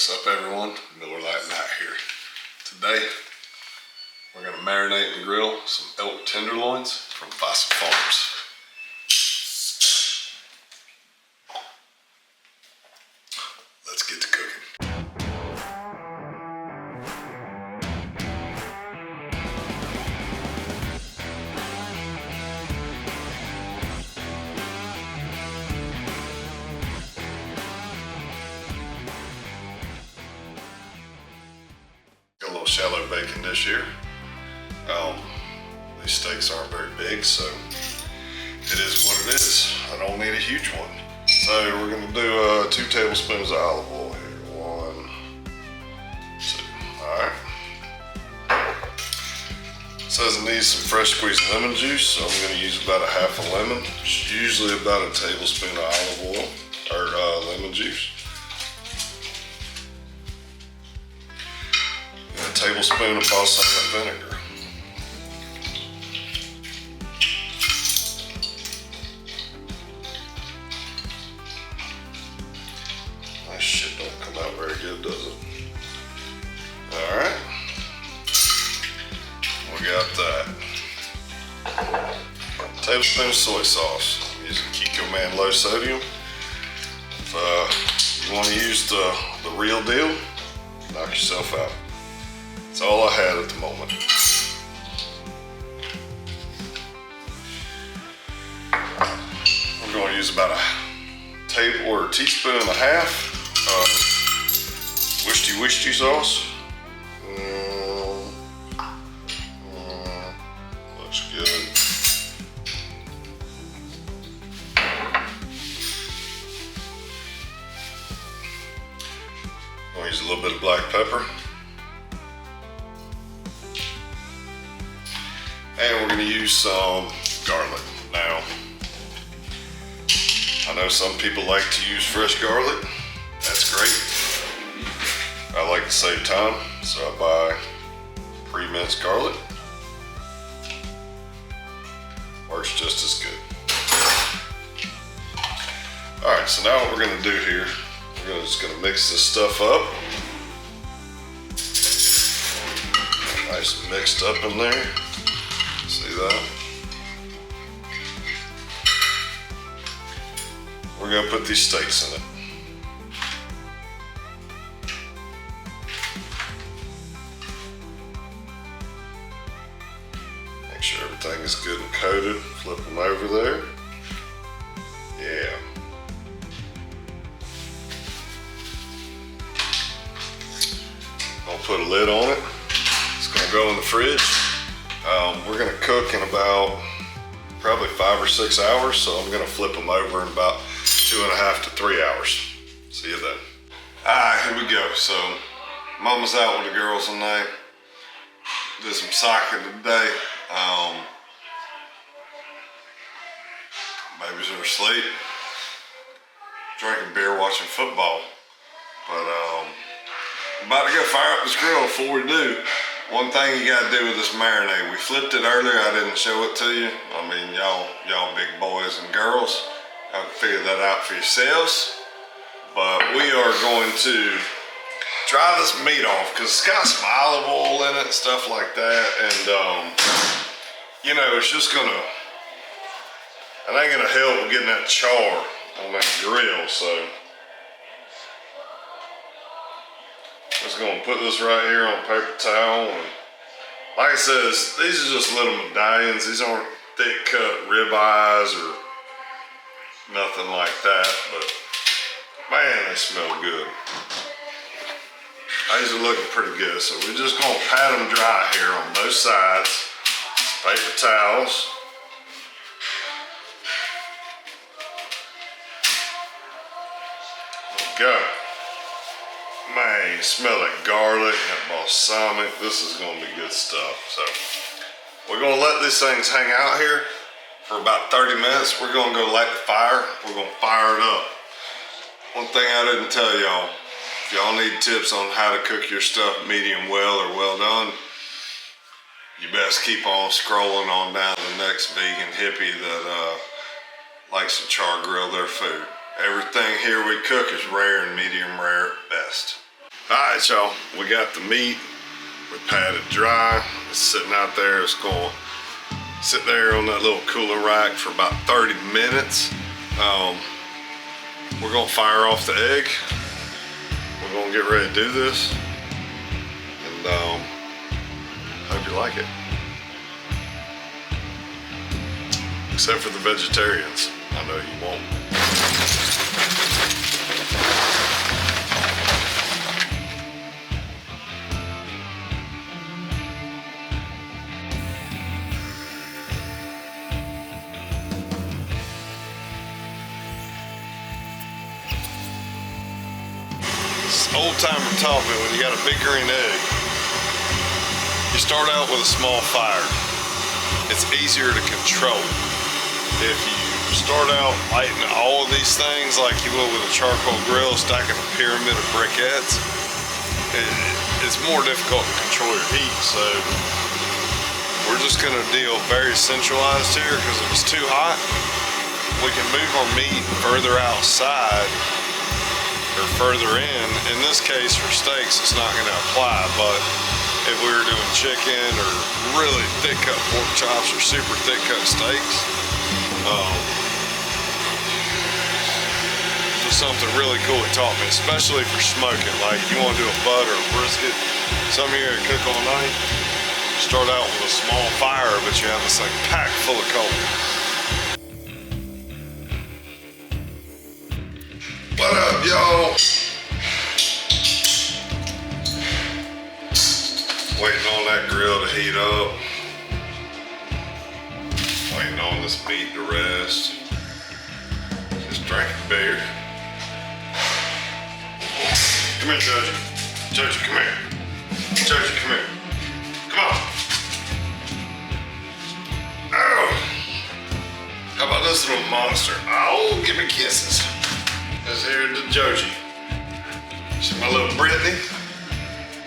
What's up, everyone? Miller Lite Night here. Today we're going to marinate and grill some elk tenderloins from Fossil Farms. Let's get to cooking. Got a little shallow bacon dish here. These steaks aren't very big, so it is what it is. I don't need a huge one. So we're gonna do 2 tablespoons of olive oil here. 1, 2, all right. It says it needs some fresh squeezed lemon juice, so I'm gonna use about a half a lemon. It's usually about a tablespoon of olive oil, or lemon juice. And a tablespoon of balsamic vinegar. Shit don't come out very good, does it? All right, we got that. Tablespoon of soy sauce. I'm using Kiko Man low sodium. If you want to use the real deal, knock yourself out. That's all I had at the moment. We're going to use about a teaspoon and a half wishy sauce. Looks good. I'll use a little bit of black pepper. And we're going to use some garlic. Now, I know some people like to use fresh garlic. That's great. I like to save time, so I buy pre-minced garlic. Works just as good. All right, so now what we're gonna do here, we're just gonna mix this stuff up. Nice and mixed up in there. See that? We're gonna put these steaks in it. Make sure everything is good and coated. Flip them over there. Yeah. I'll put a lid on it. It's gonna go in the fridge. We're gonna cook in about probably 5 or 6 hours, so I'm gonna flip them over in about 2.5 to 3 hours. See you then. All right, here we go. So, Mama's out with the girls tonight. Did some soccer today. Babies are asleep. Drinking beer, watching football. But I'm about to go fire up this grill. Before we do, one thing you gotta do with this marinade. We flipped it earlier. I didn't show it to you. I mean, y'all big boys and girls, y'all can figure that out for yourselves. But we are going to dry this meat off because it's got some olive oil in it and stuff like that. And you know, it's just gonna, it ain't gonna help with getting that char on that grill. So just gonna put this right here on a paper towel. And like I said, these are just little medallions. These aren't thick cut ribeyes or nothing like that, but man, they smell good. These are looking pretty good. So we're just gonna pat them dry here on both sides. Paper towels. There we go. Man, you smell that garlic, that balsamic. This is gonna be good stuff. So we're gonna let these things hang out here for about 30 minutes. We're gonna go light the fire. We're gonna fire it up. One thing I didn't tell y'all, if y'all need tips on how to cook your stuff medium well or well done, you best keep on scrolling on down to the next vegan hippie that likes to char grill their food. Everything here we cook is rare and medium rare at best. Alright, y'all, we got the meat. We pat it dry. It's sitting out there. It's going to sit there on that little cooler rack for about 30 minutes. We're going to fire off the egg. We're going to get ready to do this. And hope you like it. Except for the vegetarians. I know you won't. Old timer taught me when you got a big green egg, you start out with a small fire. It's easier to control. If you start out lighting all of these things like you would with a charcoal grill, stacking a pyramid of briquettes, it's more difficult to control your heat. So we're just gonna deal very centralized here, because if it's too hot, we can move our meat further outside or further in. In this case, for steaks, it's not going to apply, but if we were doing chicken or really thick cut pork chops or super thick cut steaks, just something really cool he taught me, especially for smoking. Like you want to do a butt or a brisket, something you're going to cook all night, start out with a small fire, but you have this thing packed full of coal. What up, y'all? Waiting on that grill to heat up. Waiting on this meat to rest. Just drinking beer. Come here, Joji. Joji, come here. Joji, come here. Come on. Oh. How about this little monster? Oh, give me kisses. Let's hear it to Joji. See my little Brittany?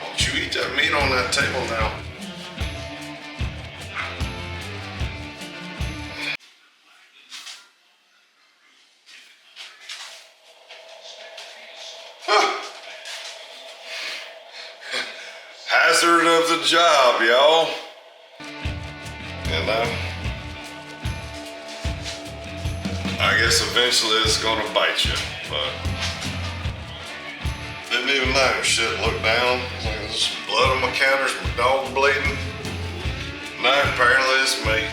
Won't you eat that meat on that table now? Hazard of the job, y'all. You know? I guess eventually it's gonna bite you, but didn't even know. Shit, look down. Like, there's some blood on my counters, my dog bleeding. No, apparently it's me.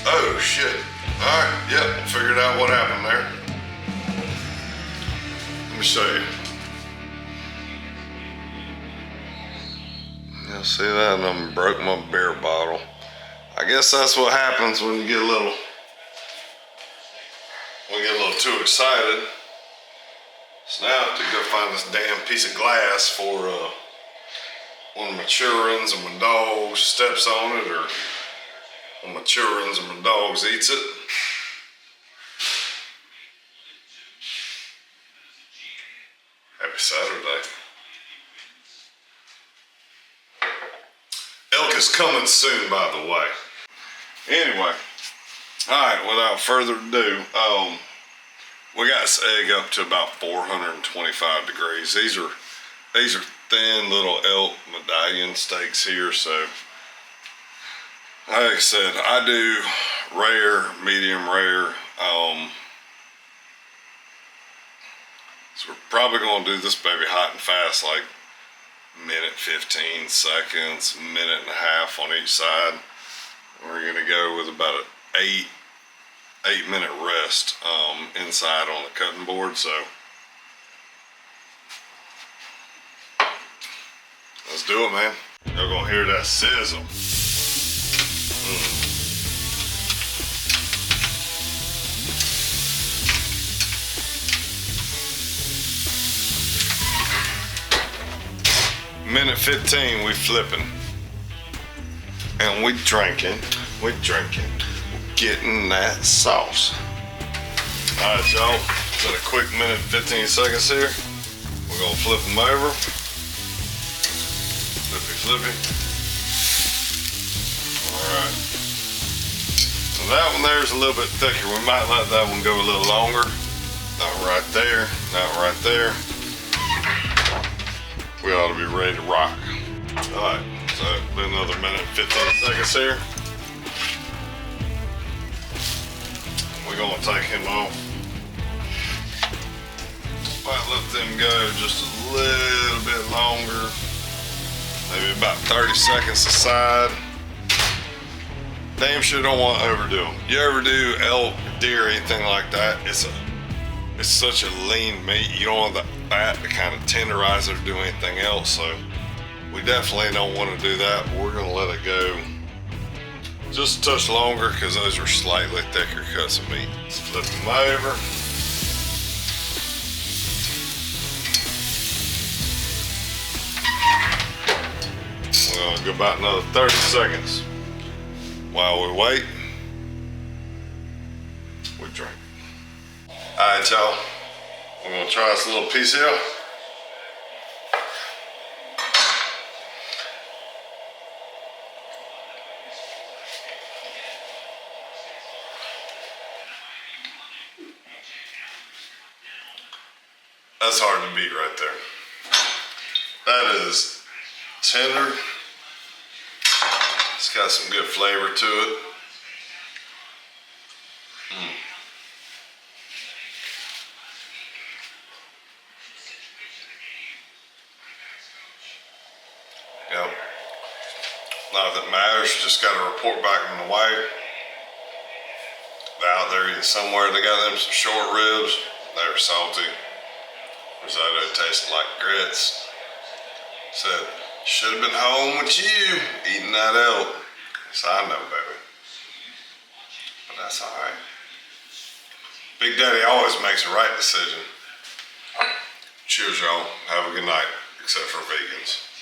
Oh shit. Alright, yep, figured out what happened there. Let me show you. You'll see that, and I broke my beer bottle. I guess that's what happens when you get a little too excited. So now I have to go find this damn piece of glass for one of my children's and my dog steps on it, or one of my children's and my dogs eats it. Happy Saturday. Elk is coming soon, by the way. Anyway, alright, without further ado, we got this egg up to about 425 degrees. These are thin little elk medallion steaks here, so like I said, I do rare, medium rare. So we're probably gonna do this baby hot and fast, like minute 15 seconds, minute and a half on each side. We're gonna go with about an 8-minute rest inside on the cutting board. So let's do it, man. You're gonna hear that sizzle. Minute 15, we flipping. And we drinking, getting that sauce. All right, y'all, it's at a quick minute 15 seconds here. We're gonna flip them over. Flippy. All right. So that one there's a little bit thicker. We might let that one go a little longer. Not right there, not right there. We ought to be ready to rock. All right, so another minute, 15 seconds here. We're gonna take him off. Might let them go just a little bit longer. Maybe about 30 seconds aside. Damn sure don't want to overdo them. You ever do elk, deer, anything like that? It's such a lean meat. You don't want the fat to kind of tenderize it or do anything else. So we definitely don't want to do that. But we're gonna let it go just a touch longer because those are slightly thicker cuts of meat. Let's flip them over. We're gonna go about another 30 seconds. While we wait, we drink. All right, y'all. We're gonna try this little piece here. That's hard to beat right there. That is tender. It's got some good flavor to it. Yep. Not that matters, just got to report back on the way. They're out there eating somewhere. They got them some short ribs. They were salty. Risotto tasted like grits. Said, should have been home with you eating that elk. So I know, baby. But that's all right. Big Daddy always makes the right decision. Cheers, y'all. Have a good night, except for vegans.